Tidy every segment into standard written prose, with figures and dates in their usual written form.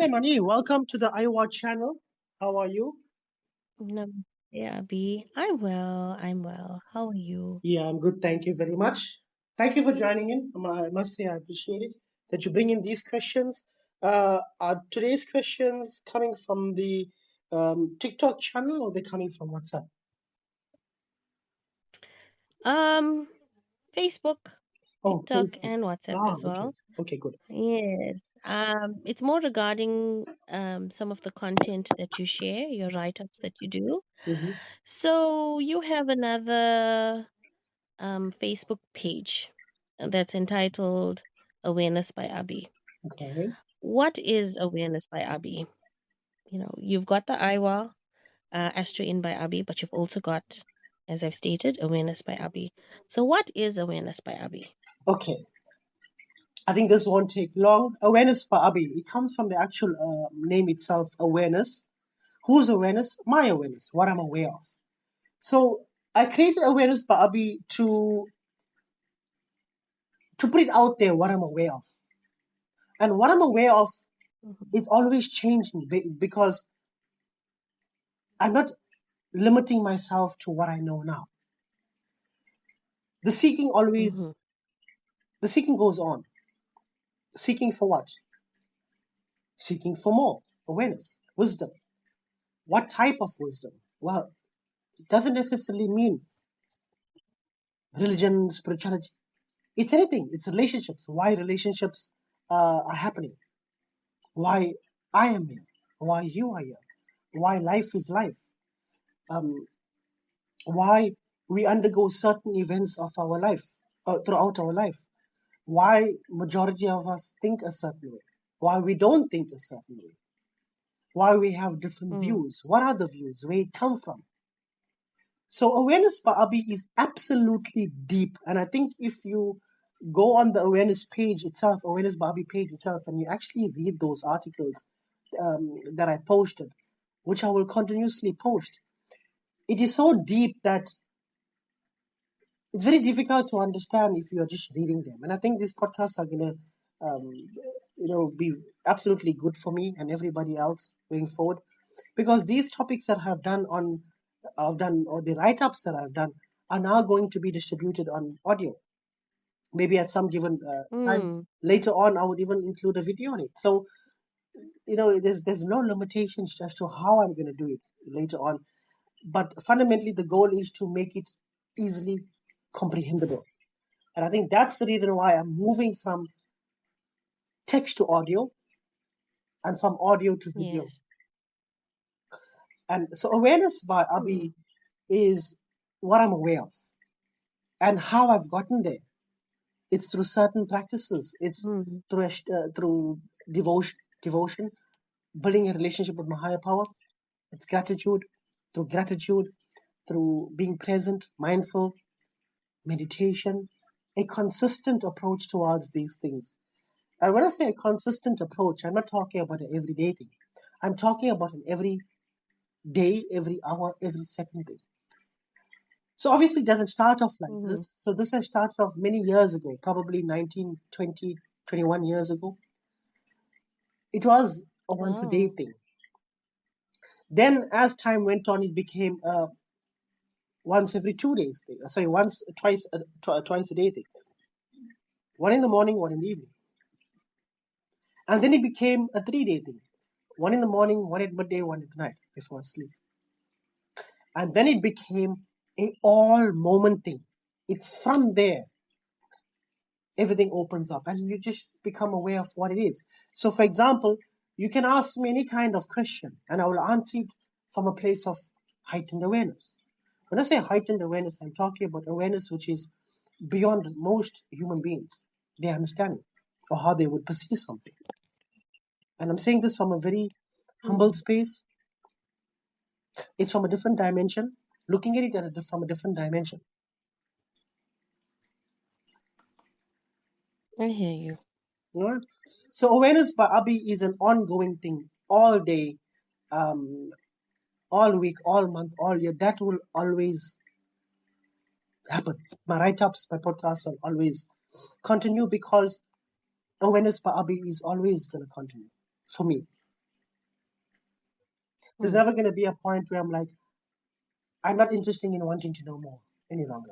Namaste, Mani. Welcome to the iWatch channel. How are you? Namaste, Abby. I'm well. I'm well. How are you? Yeah, I'm good. Thank you very much. Thank you for joining in. I must say I appreciate it that you bring in these questions. Are today's questions coming from the TikTok channel or they're coming from WhatsApp? Um, Facebook, Oh, TikTok, Facebook. and WhatsApp Ah, as okay. well. Okay, good. Yes. It's more regarding some of the content that you share, your write-ups that you do. Mm-hmm. So you have another Facebook page that's entitled Awareness by Abby. Okay. What is Awareness by Abby? You've got the IWA, Astro In by Abby, but you've also got, as I've stated, Awareness by Abby. So, what is Awareness by Abby? Okay. I think this won't take long. Awareness for Abi. It comes from the actual name itself, awareness. Whose awareness? My awareness, what I'm aware of. So I created awareness by Abi to put it out there what I'm aware of. And what I'm aware of Mm-hmm. is always changing because I'm not limiting myself to what I know now. The seeking Mm-hmm. always, the seeking goes on. Seeking for what? Seeking for more awareness, wisdom. What type of wisdom? Well, it doesn't necessarily mean religion, spirituality. It's anything. It's relationships. Why relationships are happening. Why I am here. Why you are here. Why life is life. Um, why we undergo certain events of our life throughout our life, why majority of us think a certain way, why we don't think a certain way, why we have different Mm. views, what are the views, where it come from. So awareness by Abi is absolutely deep, and I think if you go on the awareness page itself, awareness by Abi page itself, and you actually read those articles that I posted, which I will continuously post, it is so deep that it's very difficult to understand if you are just reading them. And I think these podcasts are gonna, be absolutely good for me and everybody else going forward, because these topics that I've done, or the write-ups that I've done, are now going to be distributed on audio. Maybe at some given time Mm. later on, I would even include a video on it. So there's no limitations as to how I'm going to do it later on. But fundamentally, the goal is to make it easily comprehensible. And I think that's the reason why I'm moving from text to audio and from audio to video. Yes. And so awareness by Mm. Abi is what I'm aware of and how I've gotten there. It's through certain practices. It's Mm. through devotion, building a relationship with my higher power. It's gratitude, through being present, mindful, meditation, a consistent approach towards these things. And when I say a consistent approach, I'm not talking about an everyday thing. I'm talking about an every day, every hour, every second thing. So obviously it doesn't start off like Mm-hmm. this. So this has started off many years ago, probably 19, 20, 21 years ago. It was a once a day Oh. thing. Then as time went on, it became a once every 2 days thing. Sorry, twice a day thing. One in the morning, one in the evening. And then it became a 3 day thing. One in the morning, one at midday, one at night before sleep. And then it became a all moment thing. It's from there everything opens up and you just become aware of what it is. So for example, you can ask me any kind of question and I will answer it from a place of heightened awareness. When I say heightened awareness, I'm talking about awareness which is beyond most human beings, their understanding or how they would perceive something. And I'm saying this from a very humble Mm. space. It's from a different dimension, looking at it from a different dimension. I hear you. Right? So awareness by Abi is an ongoing thing all day, um, all week, all month, all year. That will always happen. My write-ups, my podcasts will always continue because awareness by Abi is always going to continue for me. There's Hmm. never going to be a point where I'm like, I'm not interested in wanting to know more any longer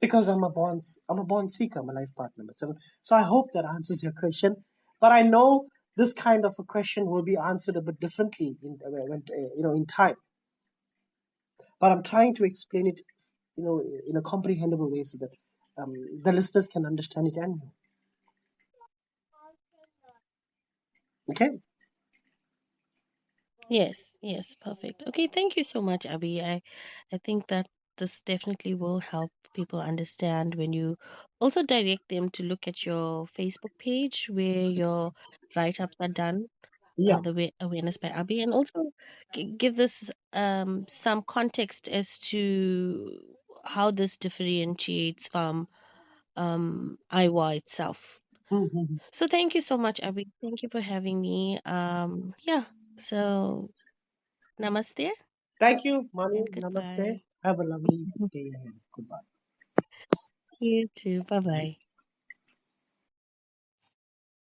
because I'm a born seeker. I'm a life partner number 7. So I hope that answers your question. But I know this kind of a question will be answered a bit differently in time. But I'm trying to explain it, in a comprehensible way so that the listeners can understand it and okay. Yes, yes, perfect. Okay, thank you so much, Abby. I think that this definitely will help people understand when you also direct them to look at your Facebook page where your write-ups are done, Yeah. awareness by Abby, and also give this some context as to how this differentiates from IWA itself. Mhm. So thank you so much, Abby. Thank you for having me. Yeah. So namaste Thank you, Manu. and Namaste. goodbye. Have a lovely day ahead. Goodbye. You too. Bye bye.